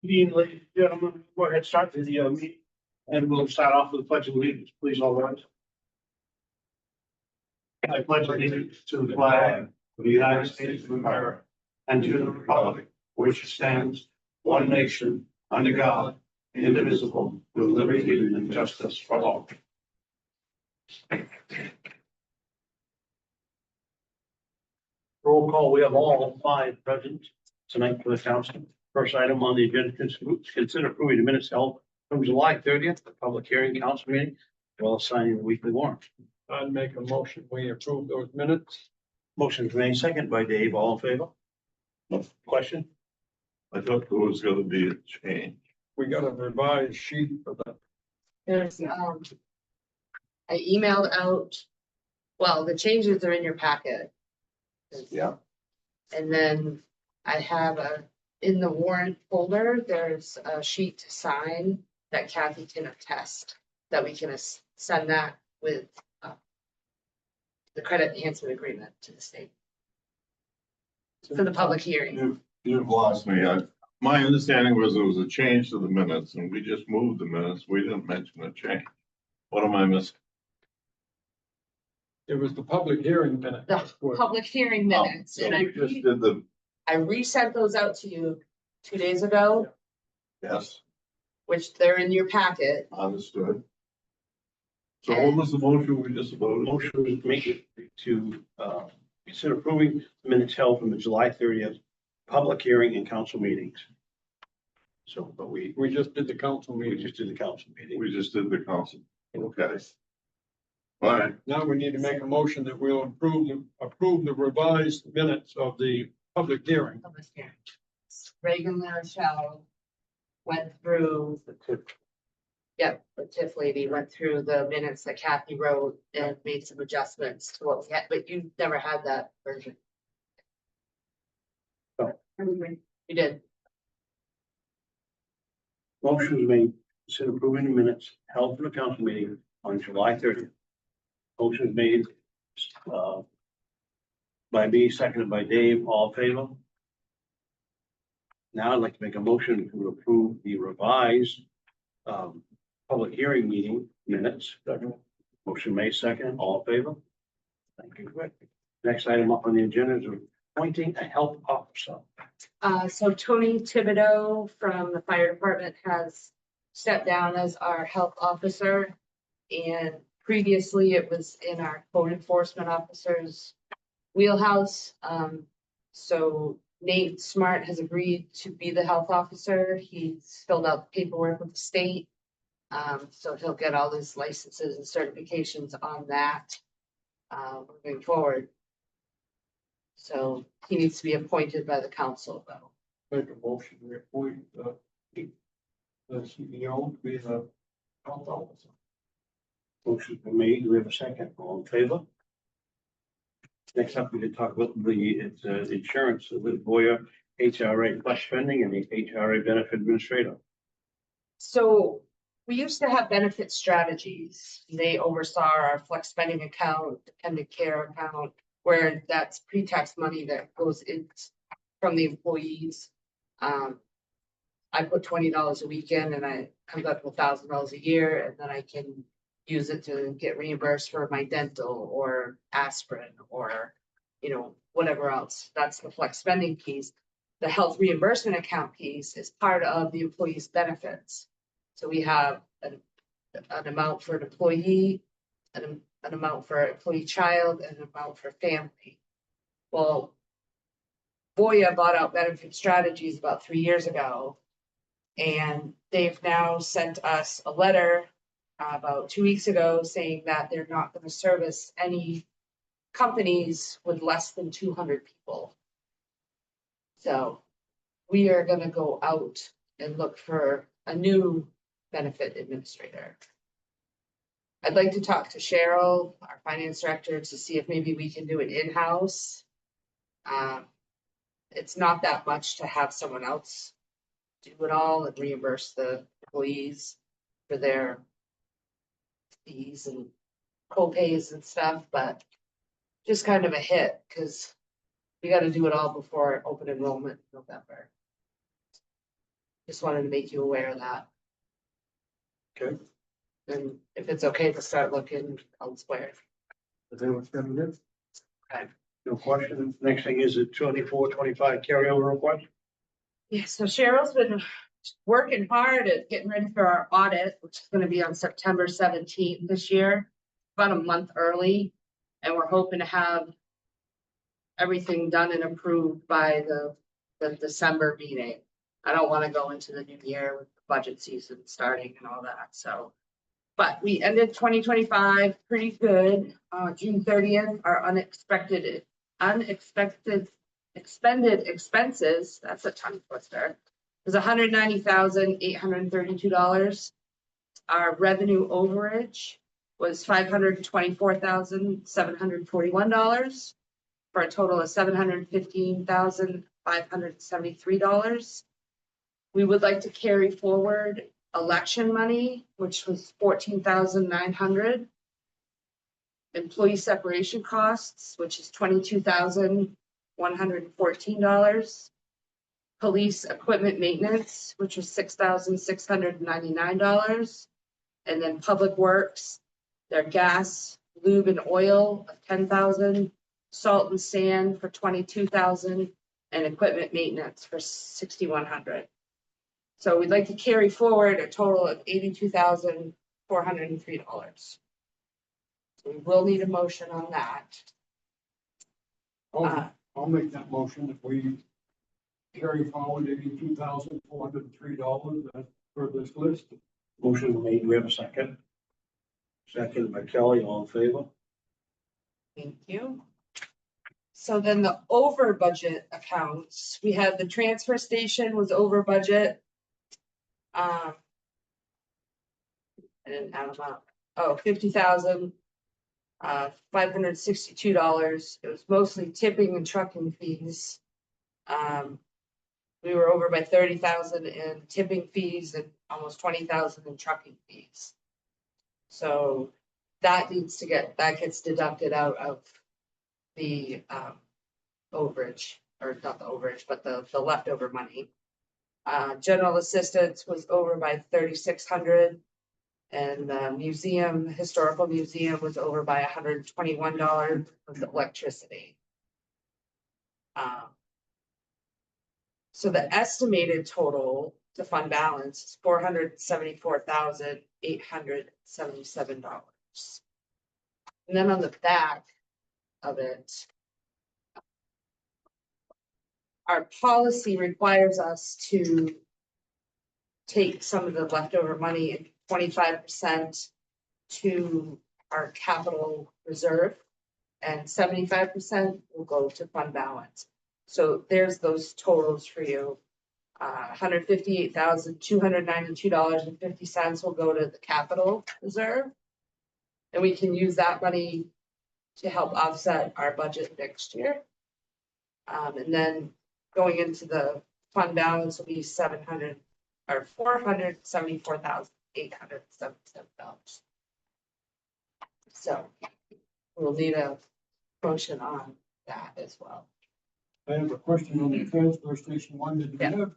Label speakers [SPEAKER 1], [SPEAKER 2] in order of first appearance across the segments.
[SPEAKER 1] Dean, ladies and gentlemen, go ahead, start the meeting, and we'll start off with the pledge of allegiance. Please all rise. I pledge allegiance to the flag of the United States of America and to the republic which stands one nation under God, indivisible, with liberty and justice for all. Roll call, we have all five present tonight for the council. First item on the agenda, consider approving the minutes held from July 30th, the public hearing council meeting, as well as signing the weekly warrant.
[SPEAKER 2] I'd make a motion, we approve those minutes.
[SPEAKER 1] Motion made second by Dave, all in favor? Question?
[SPEAKER 3] I thought there was gonna be a change.
[SPEAKER 2] We got a revised sheet for that.
[SPEAKER 4] There's, I emailed out, well, the changes are in your packet.
[SPEAKER 3] Yeah.
[SPEAKER 4] And then I have in the warrant folder, there's a sheet to sign that Kathy can attest, that we can send that with the credit enhancement agreement to the state for the public hearing.
[SPEAKER 3] You've lost me. My understanding was there was a change to the minutes and we just moved the minutes. We didn't mention a change. What am I missing?
[SPEAKER 2] It was the public hearing minutes.
[SPEAKER 4] The public hearing minutes,
[SPEAKER 3] So
[SPEAKER 4] and
[SPEAKER 3] we just did the,
[SPEAKER 4] I resent those out to you 2 days ago,
[SPEAKER 3] yes,
[SPEAKER 4] which they're in your packet.
[SPEAKER 3] understood. So what was the motion we just voted?
[SPEAKER 1] Motion was made to consider approving the minutes held from the July 30th public hearing and council meetings. So, but we
[SPEAKER 2] We just did the council meeting.
[SPEAKER 1] just did the council meeting.
[SPEAKER 3] We just did the council. Okay. All right,
[SPEAKER 2] Now we need to make a motion that we'll approve the revised minutes of the public hearing.
[SPEAKER 4] Public hearing. Reagan LaRochelle went through, yep, the TIF lady went through the minutes that Kathy wrote and made some adjustments to what we had, but you never had that version.
[SPEAKER 1] Oh.
[SPEAKER 4] You did.
[SPEAKER 1] Motion was made, consider approving the minutes held for the council meeting on July 30th. Motion was made by me, seconded by Dave, all in favor. Now I'd like to make a motion to approve the revised public hearing meeting minutes. Motion made second, all in favor. Thank you, Rick. Next item up on the agenda is appointing a health officer.
[SPEAKER 4] So Tony Thibodeau from the fire department has stepped down as our health officer. And previously it was in our code enforcement officer's wheelhouse. So Nate Smart has agreed to be the health officer. He's filled out the paperwork with the state. So he'll get all his licenses and certifications on that moving forward. So he needs to be appointed by the council though.
[SPEAKER 2] Make a motion, we appoint the CEO to be the health officer.
[SPEAKER 1] Motion's been made. Do we have a second? All in favor? Next up, we can talk about the insurance with Voya HRA plus spending and the HRA benefit administrator.
[SPEAKER 4] So we used to have benefit strategies. They oversaw our flex spending account, dependent care account, where that's pre-tax money that goes in from the employees. I put $20 a week in and I comes up to $1,000 a year, and then I can use it to get reimbursed for my dental or aspirin or, you know, whatever else. That's the flex spending piece. The health reimbursement account piece is part of the employee's benefits. So we have an amount for an employee, an amount for employee child, and an amount for family. Well, Voya bought out Benefit Strategies about 3 years ago, and they've now sent us a letter about 2 weeks ago saying that they're not going to service any companies with less than 200 people. So we are going to go out and look for a new benefit administrator. I'd like to talk to Cheryl, our finance director, to see if maybe we can do it in-house. It's not that much to have someone else do it all and reimburse the employees for their fees and co-pays and stuff, but just kind of a hit because we got to do it all before open enrollment in November. Just wanted to make you aware of that.
[SPEAKER 1] Okay.
[SPEAKER 4] And if it's okay to start looking elsewhere.
[SPEAKER 1] Does anyone have this? Okay, no question. Next thing is the 24-25 carryover request.
[SPEAKER 4] Yeah, so Cheryl's been working hard at getting ready for our audit, which is gonna be on September 17th this year, about a month early. And we're hoping to have everything done and approved by the December meeting. I don't wanna go into the new year with the budget season starting and all that, so. But we ended 2025 pretty good. June 30th, our unexpected expended expenses, that's a tongue twister, was $190,832. Our revenue overage was $524,741 for a total of $715,573. We would like to carry forward election money, which was $14,900. Employee separation costs, which is $22,114. Police equipment maintenance, which was $6,699. And then public works, their gas, lube and oil of $10,000, salt and sand for $22,000, and equipment maintenance for $6,100. So we'd like to carry forward a total of $82,403. So we will need a motion on that.
[SPEAKER 2] I'll make that motion if we carry forward $82,403 as per this list.
[SPEAKER 1] Motion made. Do we have a second? Second by Kelly, all in favor?
[SPEAKER 4] Thank you. So then the over budget accounts, we had the transfer station was over budget. I didn't add them up. Oh, $50,562. It was mostly tipping and trucking fees. We were over by 30,000 in tipping fees and almost 20,000 in trucking fees. So that gets deducted out of the overage, or not the overage, but the leftover money. General assistance was over by 3,600, and the historical museum was over by $121 with electricity. So the estimated total to fund balance is $474,877. And then on the back of it, our policy requires us to take some of the leftover money and 25% to our capital reserve, and 75% will go to fund balance. So there's those totals for you. $158,292.50 will go to the capital reserve. And we can use that money to help offset our budget next year. And then going into the fund balance will be $474,877. So we'll need a motion on that as well.
[SPEAKER 2] I have a question on the transfer station one. Did we
[SPEAKER 4] Yeah.
[SPEAKER 2] have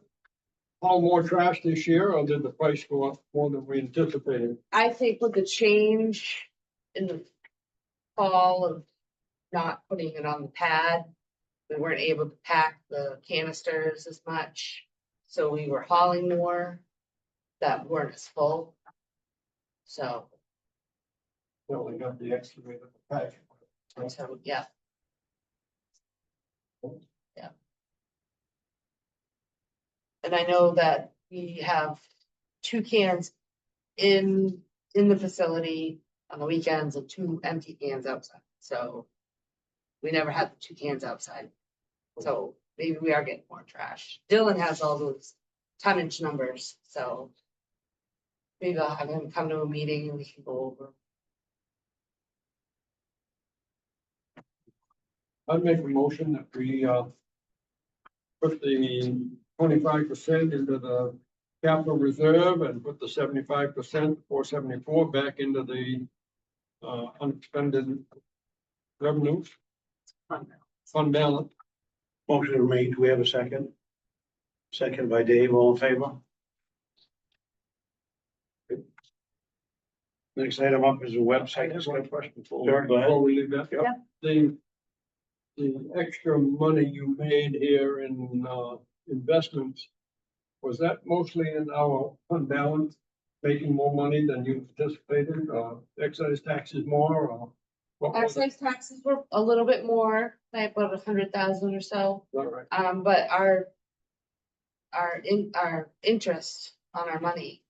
[SPEAKER 2] haul more trash this year, or did the price go up more than we anticipated?
[SPEAKER 4] I think with the change in the fall of not putting it on the pad, we weren't able to pack the canisters as much. So we were hauling more that weren't as full. So,
[SPEAKER 2] Well, we got the excavator package.
[SPEAKER 4] yeah. Yeah. And I know that we have 2 cans in the facility on the weekends and 2 empty cans outside. So we never had 2 cans outside. So maybe we are getting more trash. Dylan has all those tonnage numbers, so maybe I'll have him come to a meeting and we can go over.
[SPEAKER 2] I'd make a motion that we put the 25% into the capital reserve and put the 75%, 474, back into the unexpended revenue fund balance.
[SPEAKER 1] Motion made. Do we have a second? Second by Dave, all in favor? Next item up is a website.
[SPEAKER 2] Just one question before,
[SPEAKER 1] Sure, go ahead.
[SPEAKER 2] before we leave that.
[SPEAKER 1] Yep.
[SPEAKER 2] The extra money you made here in, investments, was that mostly in our fund balance, making more money than you anticipated, excise taxes more, or? what was it?
[SPEAKER 4] Excise taxes were a little bit more, by about 100,000 or so.
[SPEAKER 2] All right.
[SPEAKER 4] But our interest on our money.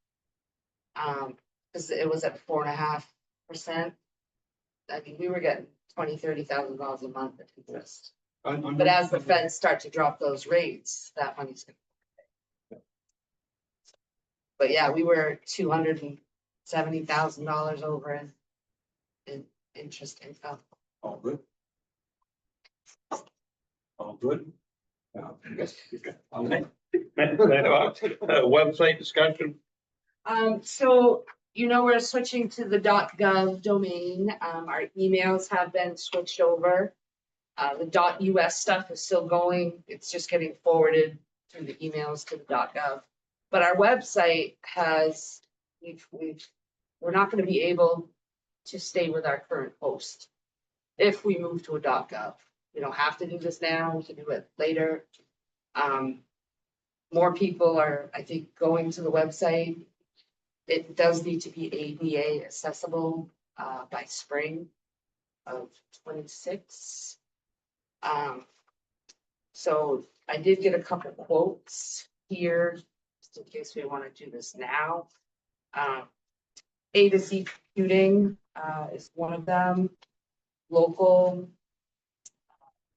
[SPEAKER 4] Cause it was at 4.5%. I mean, we were getting $20,000-$30,000 a month of interest. But as the feds start to drop those rates, that money's gonna. But yeah, we were $270,000 over in interest income.
[SPEAKER 1] All good. All good. Okay. Website discussion.
[SPEAKER 4] So, we're switching to the .gov domain. Our emails have been switched over. The .us stuff is still going. It's just getting forwarded through the emails to the .gov. But our website has, we're not gonna be able to stay with our current host if we move to a .gov. We don't have to do this now, we can do it later. More people are, I think, going to the website. It does need to be ADA accessible by spring of 26. So I did get a couple quotes here, just in case we want to do this now. A to Z computing is one of them. Local.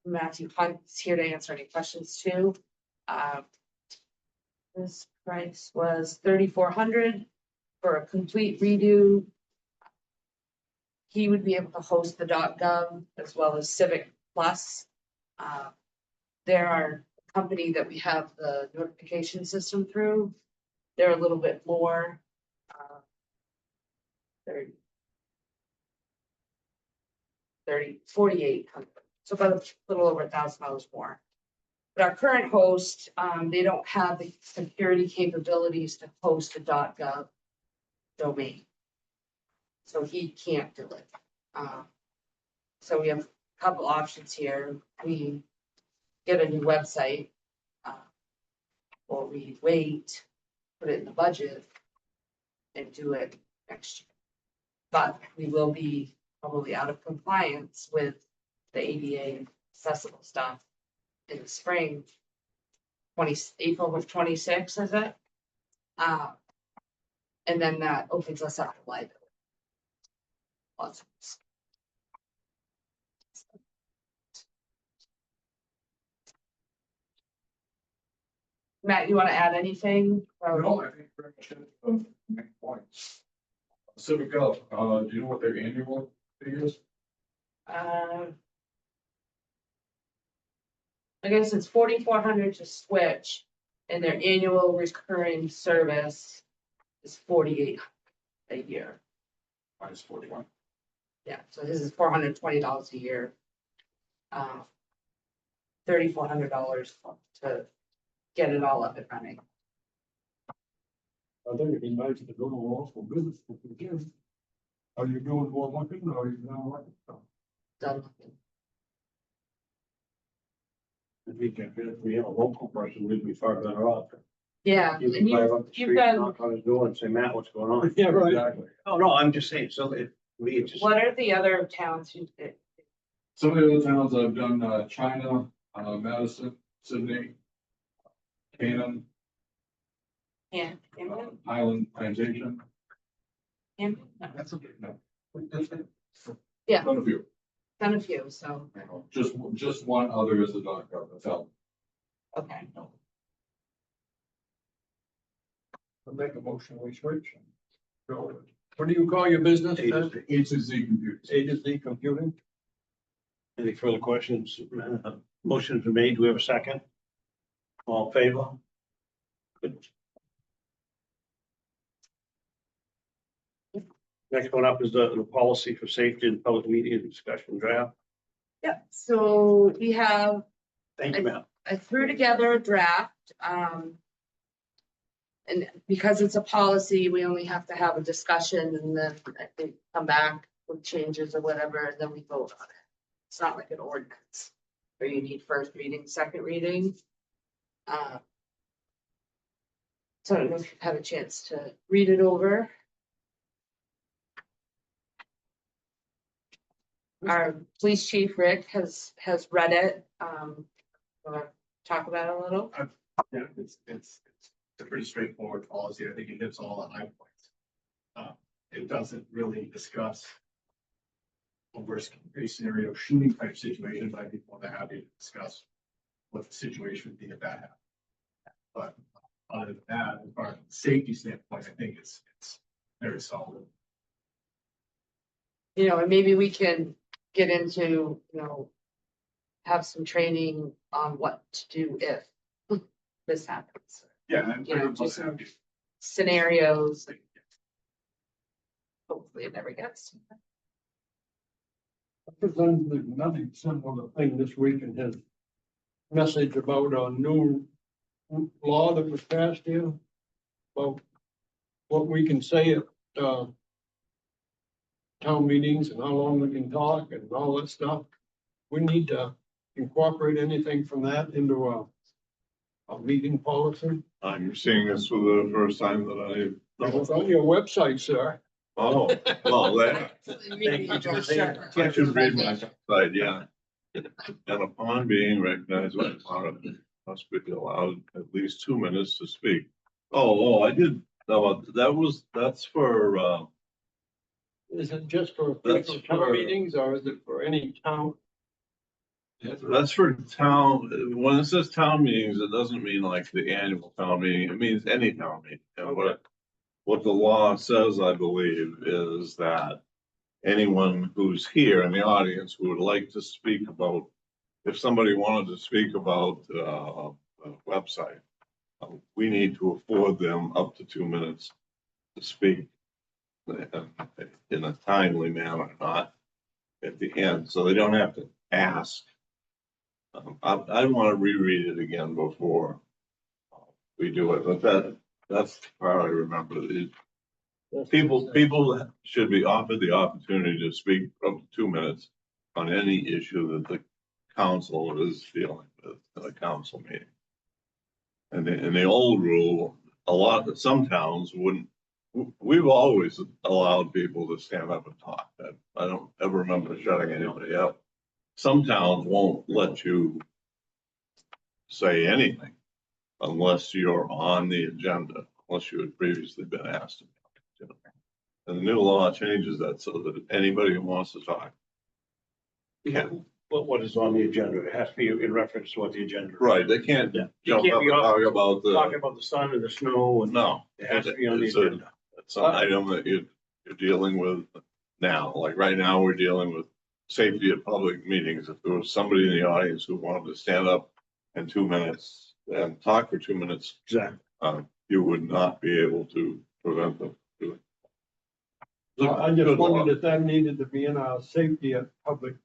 [SPEAKER 4] Matthew Hunt's here to answer any questions too. This price was $3,400 for a complete redo. He would be able to host the .gov as well as Civic Plus. They're our company that we have the notification system through. They're a little bit more. They're 4,800, so about a little over $1,000 more. But our current host, they don't have the security capabilities to host a .gov domain. So he can't do it. So we have a couple options here. We get a new website, or we wait, put it in the budget and do it next year. But we will be probably out of compliance with the ADA accessible stuff in the spring. April of 26, is it? And then that opens us up to liability. Lots of this. Matt, you want to add anything?
[SPEAKER 5] No, I think very much make points. Civic Gov, do you know what their annual fee is?
[SPEAKER 4] I guess it's 4,400 to switch, and their annual recurring service is 4,800 a year.
[SPEAKER 5] Minus 41.
[SPEAKER 4] Yeah, so this is $420 a year. $3,400 to get it all up and running.
[SPEAKER 2] I think it'd be nice to go to law school business if you can. Are you doing more looking or are you not looking?
[SPEAKER 4] Done.
[SPEAKER 1] If we have a local person, we'd be far better off.
[SPEAKER 4] Yeah,
[SPEAKER 1] You can
[SPEAKER 4] and
[SPEAKER 1] drive up the
[SPEAKER 4] you've
[SPEAKER 1] street,
[SPEAKER 4] done,
[SPEAKER 1] knock on his door and say, Matt, what's going on?
[SPEAKER 2] Yeah, right.
[SPEAKER 5] Exactly.
[SPEAKER 1] Oh, no, I'm just saying, so it, we just.
[SPEAKER 4] what are the other towns you did?
[SPEAKER 5] Some of the other towns I've done, China, Madison, Sydney, Canaan,
[SPEAKER 4] Yeah. Camden?
[SPEAKER 5] Highland Plantation.
[SPEAKER 4] Camden? No,
[SPEAKER 5] That's okay. No.
[SPEAKER 4] Yeah.
[SPEAKER 5] Done a few.
[SPEAKER 4] done a few, so,
[SPEAKER 5] Just one other is the .gov. That's all.
[SPEAKER 4] okay.
[SPEAKER 2] I'll make a motion, we switch. So, what do you call your business?
[SPEAKER 1] A to Z.
[SPEAKER 5] A to Z computers.
[SPEAKER 2] A to Z computing?
[SPEAKER 1] Any further questions? Motion's been made. Do we have a second? All in favor? Good. Next one up is the policy for safety and public meeting discussion draft.
[SPEAKER 4] Yeah, so we have,
[SPEAKER 1] Thank you, Matt.
[SPEAKER 4] I threw together a draft, And because it's a policy, we only have to have a discussion and then I think come back with changes or whatever, and then we vote on it. It's not like an ordinance where you need first reading, second reading. So I don't know if you've had a chance to read it over. Our police chief, Rick, has read it. Wanna talk about it a little?
[SPEAKER 6] Yeah, it's a pretty straightforward policy. I think it hits all the high points. It doesn't really discuss a worst case scenario shooting type situation, but I'd be more than happy to discuss what the situation would be if that happened. But other than that, as far as safety standpoint, I think it's very solid.
[SPEAKER 4] You know, and maybe we can get into, you know, have some training on what to do if this happens.
[SPEAKER 6] Yeah, and
[SPEAKER 4] You know,
[SPEAKER 6] I'm
[SPEAKER 4] just
[SPEAKER 6] happy.
[SPEAKER 4] Scenarios, hopefully it never gets. to that.
[SPEAKER 2] Representative Nutting sent on a thing this week in his message about a new law that was passed here. About what we can say at, town meetings and how long we can talk and all that stuff. We need to incorporate anything from that into a meeting policy.
[SPEAKER 3] I'm seeing this for the first time that
[SPEAKER 2] It's on your website, sir.
[SPEAKER 3] oh, well, that,
[SPEAKER 4] Maybe
[SPEAKER 1] you,
[SPEAKER 4] just
[SPEAKER 1] Jose.
[SPEAKER 4] shut-
[SPEAKER 3] I should read my side, yeah. And upon being recognized by Parliament, must be allowed at least 2 minutes to speak. I did, no, that's for,
[SPEAKER 2] Is it just for
[SPEAKER 3] That's
[SPEAKER 2] official town
[SPEAKER 3] for-
[SPEAKER 2] meetings or is it for any town?
[SPEAKER 3] that's for town, when it says town meetings, it doesn't mean like the annual town meeting, it means any town meeting. And what the law says, I believe, is that anyone who's here in the audience who would like to speak about, if somebody wanted to speak about a website, we need to afford them up to 2 minutes to speak in a timely manner, not at the end, so they don't have to ask. I want to reread it again before we do it, but that's the part I remember. People should be offered the opportunity to speak up to 2 minutes on any issue that the council is dealing with in a council meeting. And in the old rule, some towns wouldn't, we've always allowed people to stand up and talk. I don't ever remember shutting anybody up. Some towns won't let you say anything unless you're on the agenda, unless you had previously been asked. And the new law changes that so that anybody who wants to talk can.
[SPEAKER 1] But what is on the agenda? It has to be in reference to what the agenda. is.
[SPEAKER 3] Right, they can't
[SPEAKER 1] Yeah.
[SPEAKER 3] jump
[SPEAKER 1] You
[SPEAKER 3] up
[SPEAKER 1] can't
[SPEAKER 3] and
[SPEAKER 1] be
[SPEAKER 3] talk about
[SPEAKER 1] Talking about the sun and the snow and
[SPEAKER 3] no.
[SPEAKER 1] it has to be on the
[SPEAKER 3] It's a-
[SPEAKER 1] agenda.
[SPEAKER 3] It's an item that you're dealing with now, like right now, we're dealing with safety at public meetings. If there was somebody in the audience who wanted to stand up in 2 minutes and talk for 2 minutes,
[SPEAKER 1] Exactly.
[SPEAKER 3] you would not be able to prevent them doing.
[SPEAKER 2] I just wondered if that needed to be in our safety at public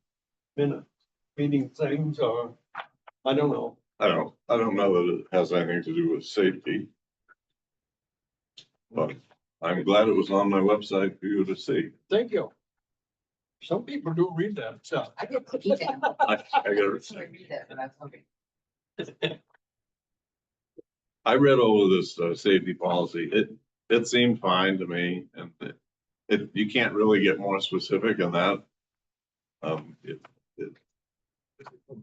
[SPEAKER 2] meeting things or, I don't know.
[SPEAKER 3] I don't know that it has anything to do with safety. But I'm glad it was on my website for you to see.
[SPEAKER 2] Thank you. Some people do read that stuff.
[SPEAKER 4] I get the email.
[SPEAKER 3] I got
[SPEAKER 4] So I read it, but that's okay.
[SPEAKER 3] I read over this safety policy. It seemed fine to me, and you can't really get more specific than that.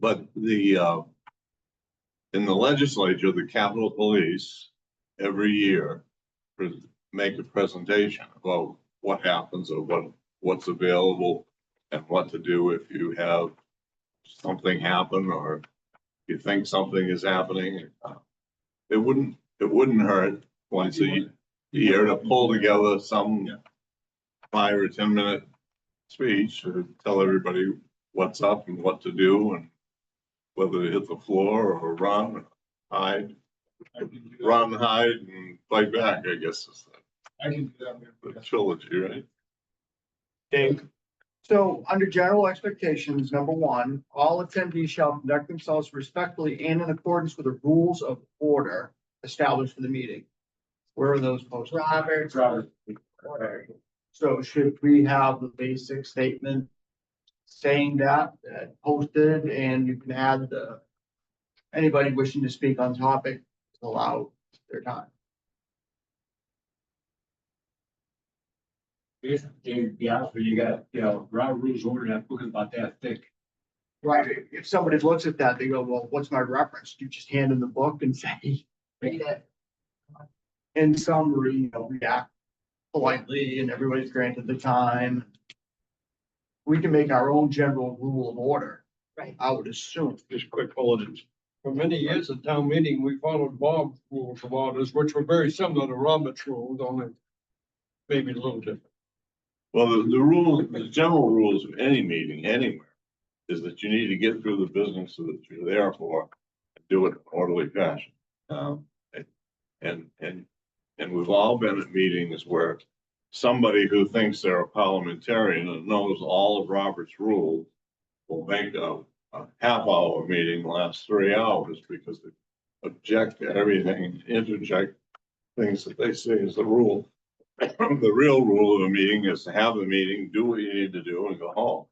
[SPEAKER 3] But in the legislature, the Capitol Police every year make a presentation about what happens or what's available and what to do if you have something happen or you think something is happening. It wouldn't hurt once a year to pull together some 5 or 10 minute speech to tell everybody what's up and what to do and whether to hit the floor or run, hide, hide and fight back, I guess is
[SPEAKER 6] I can do
[SPEAKER 3] the trilogy, right?
[SPEAKER 1] Dave,
[SPEAKER 7] So under general expectations, number one, all attendees shall conduct themselves respectfully and in accordance with the rules of order established for the meeting. Where are those posted?
[SPEAKER 4] Robert. Order.
[SPEAKER 7] So should we have the basic statement saying that posted, and you can add the anybody wishing to speak on topic is allowed their time.
[SPEAKER 8] Yeah, to be honest with you, you got, Robert rules order, that book is about that thick.
[SPEAKER 7] Right, if somebody looks at that, they go, well, what's my reference? You just hand them the book and say,
[SPEAKER 4] Read it.
[SPEAKER 7] in summary, react politely, and everybody's granted the time. We can make our own general rule of order,
[SPEAKER 4] Right.
[SPEAKER 7] I would assume.
[SPEAKER 1] Just quick bulletins.
[SPEAKER 2] For many years at town meeting, we followed Bob's rules of orders, which were very similar to Robert's rules, only maybe a little different.
[SPEAKER 3] Well, the general rules of any meeting anywhere is that you need to get through the business that you're there for, and do it in an orderly fashion. And we've all been at meetings where somebody who thinks they're a parliamentarian and knows all of Robert's rules will make a half-hour meeting last 3 hours because they object to everything, interject things that they say is the rule. The real rule of a meeting is to have the meeting, do what you need to do, and go home.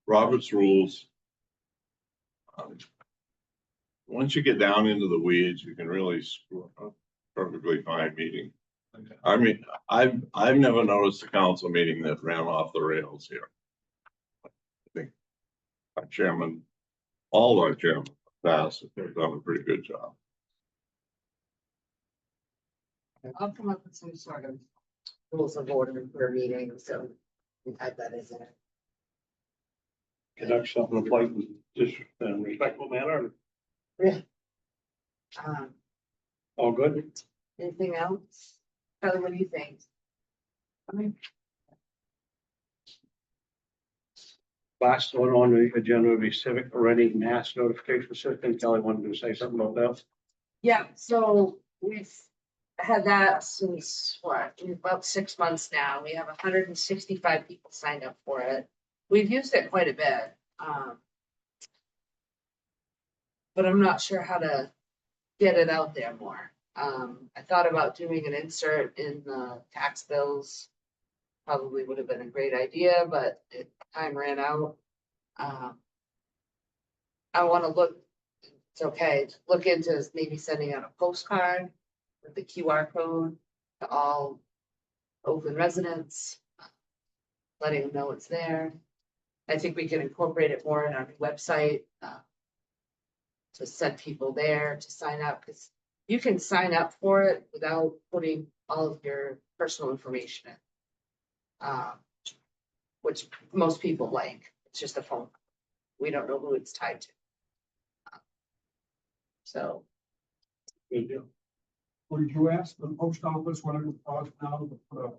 [SPEAKER 3] Robert's rules. Once you get down into the weeds, you can really screw up a perfectly fine meeting. I mean, I've never noticed a council meeting that ran off the rails here. I think our chairman, all our chairmen, have done a pretty good job.
[SPEAKER 4] I'll come up with some sort of rules of order for a meeting, so we type that in there.
[SPEAKER 1] Conduct something in a polite and just respectful manner.
[SPEAKER 4] Um,
[SPEAKER 1] All good?
[SPEAKER 4] anything else? Kelly, what do you think? I mean,
[SPEAKER 1] Last one on the agenda would be civic ready mass notification system. Kelly wanted to say something about that.
[SPEAKER 4] yeah, so we've had that since what, about 6 months now. We have 165 people signed up for it. We've used it quite a bit. But I'm not sure how to get it out there more. I thought about doing an insert in the tax bills. Probably would have been a great idea, but time ran out. I want to look, it's okay, look into maybe sending out a postcard with the QR code to all Oakland residents, letting them know it's there. I think we can incorporate it more in our new website, to send people there to sign up, because you can sign up for it without putting all of your personal information in. Which most people like, it's just a phone. We don't know who it's tied to. So,
[SPEAKER 1] Good deal.
[SPEAKER 2] Would you ask the post office what it would cost now to put a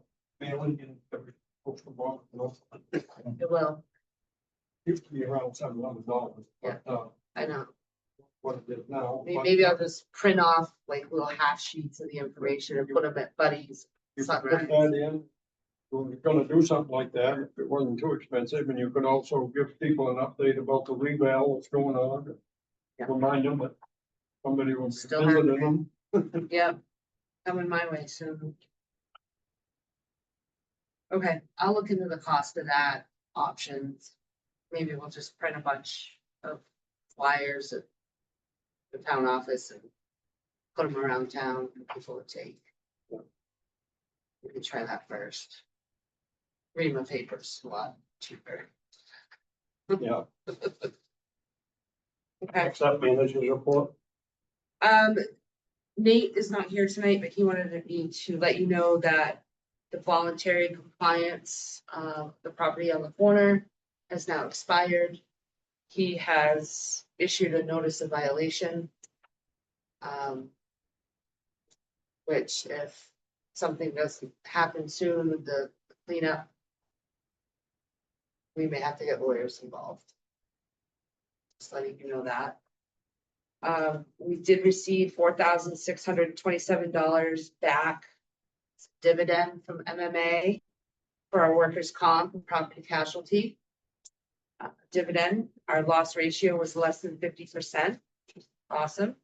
[SPEAKER 2] mailing in every postal box?
[SPEAKER 4] it will,
[SPEAKER 2] Used to be around $700, but,
[SPEAKER 4] I know,
[SPEAKER 2] what it is now.
[SPEAKER 4] maybe I'll just print off like little half sheets of the information and put them at Buddy's.
[SPEAKER 2] You could put that in. When you're gonna do something like that, if it wasn't too expensive, and you could also give people an update about the revale, what's going on.
[SPEAKER 4] Yeah.
[SPEAKER 2] Remind them that somebody will be
[SPEAKER 4] Still have
[SPEAKER 2] visiting them.
[SPEAKER 4] Yep, coming my way soon. Okay, I'll look into the cost of that options. Maybe we'll just print a bunch of flyers at the town office and put them around town for people to take. We can try that first. Read my papers a lot cheaper.
[SPEAKER 2] Yeah.
[SPEAKER 4] Okay.
[SPEAKER 1] Next up, manager's report.
[SPEAKER 4] Nate is not here tonight, but he wanted me to let you know that the voluntary compliance of the property on the corner has now expired. He has issued a notice of violation. Which if something doesn't happen soon with the cleanup, we may have to get lawyers involved. Just letting you know that. We did receive $4,627 back dividend from MMA for our workers' comp and property casualty. Dividend, our loss ratio was less than 50%. Awesome.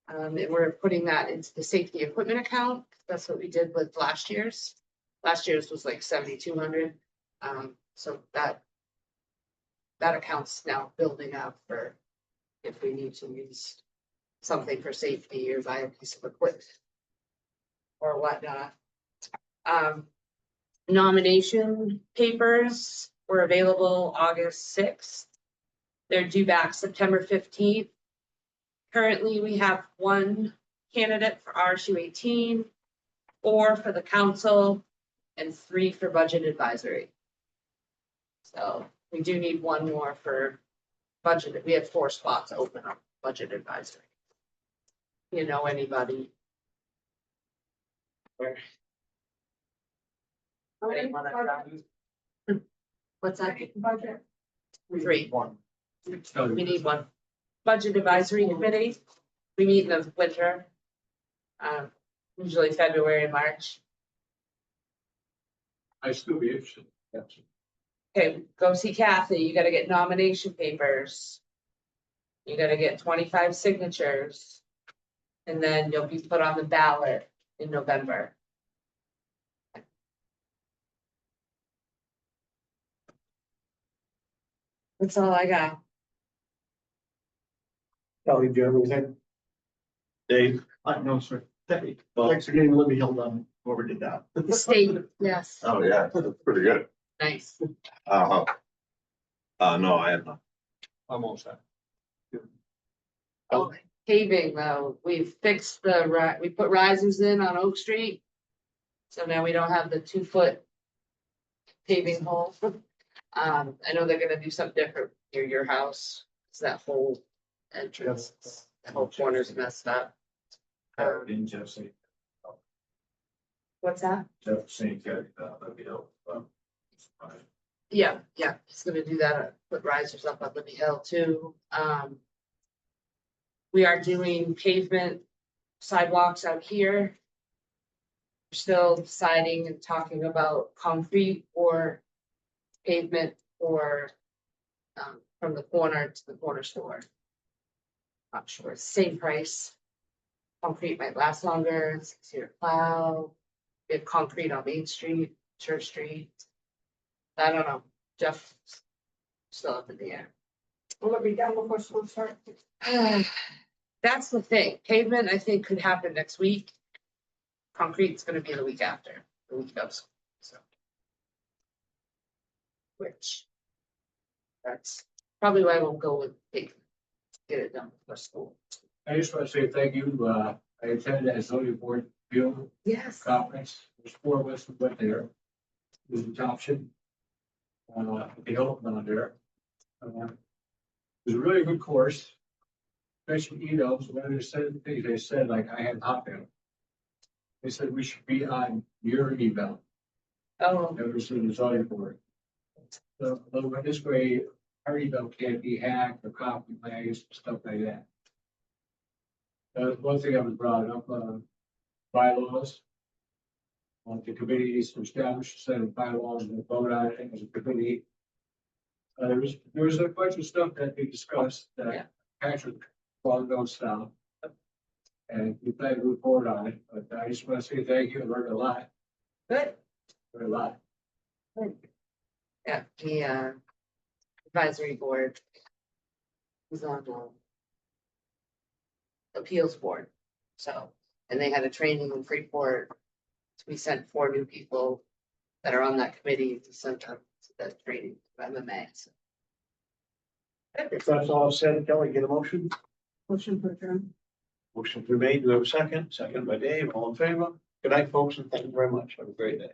[SPEAKER 4] And we're putting that into the safety equipment account. That's what we did with last year's. Last year's was like 7,200. So that account's now building up for if we need to use something for safety or buy a piece of equipment or whatnot. Nomination papers were available August 6th. They're due back September 15th. Currently, we have 1 candidate for RSU 18, 4 for the council, and 3 for budget advisory. So we do need 1 more for budget. We have 4 spots open on budget advisory. You know anybody? Where? What's that? Budget. 3. We need 1. Budget advisory committee, we meet in the winter. Usually February and March.
[SPEAKER 5] I still be interested.
[SPEAKER 4] Okay, go see Kathy, you gotta get nomination papers. You gotta get 25 signatures. And then you'll be put on the ballot in November. That's all I got.
[SPEAKER 1] Kelly, do you have anything? Dave?
[SPEAKER 7] No, sir. Thanks for getting Libby Hill done, whoever did that.
[SPEAKER 4] The state, yes,
[SPEAKER 3] Oh, yeah, that's pretty good.
[SPEAKER 4] nice.
[SPEAKER 3] No, I have not.
[SPEAKER 5] Almost that.
[SPEAKER 4] Oh, paving though, we've fixed we put risers in on Oak Street. So now we don't have the 2-foot paving hole. I know they're gonna do something different near your house. It's that whole entrance, the whole corner's messed up.
[SPEAKER 8] Didn't Jeff say,
[SPEAKER 4] What's that?
[SPEAKER 8] Jeff saying, let me know.
[SPEAKER 4] Yeah, he's gonna do that, put risers up on Libby Hill too. We are doing pavement sidewalks out here. We're still deciding and talking about concrete or pavement or from the corner to the corner store. Not sure, same price. Concrete might last longer, it's easier to plow. We have concrete on Main Street, Church Street. I don't know, Jeff still up in the air.
[SPEAKER 9] Will it be done before school starts?
[SPEAKER 4] That's the thing, pavement I think could happen next week. Concrete's gonna be the week after, the week of school, so. Which. That's probably why we'll go with pavement. Get it done before school.
[SPEAKER 8] I just want to say thank you. I attended that zoning board field
[SPEAKER 4] Yes.
[SPEAKER 8] conference. There's 4 of us who went there. It was adoption. The Oakland on there. It was a really good course. Especially, one of the things they said, like I had hot down. They said we should be on your email.
[SPEAKER 4] Oh,
[SPEAKER 8] Never seen the zoning board. So, this way, our email can't be hacked or compromised, stuff like that. One thing I was brought up, bylaws. The committee needs to establish a set of bylaws and vote on it as a committee. There was a bunch of stuff that they discussed
[SPEAKER 4] Yeah.
[SPEAKER 8] that Patrick followed those down. And we plan to report on it, but I just want to say thank you. I learned a lot,
[SPEAKER 4] good.
[SPEAKER 8] learned a lot.
[SPEAKER 4] Yeah, the advisory board was on appeals board. So, and they had a training in Freeport. So we sent 4 new people that are on that committee to send them to that training by MMA. So.
[SPEAKER 1] If that's all said, Kelly, get a motion?
[SPEAKER 9] Motion for adjourn.
[SPEAKER 1] Motion to be made, do we have a second? Second by Dave, all in favor? Good night, folks, and thank you very much. Have a great day.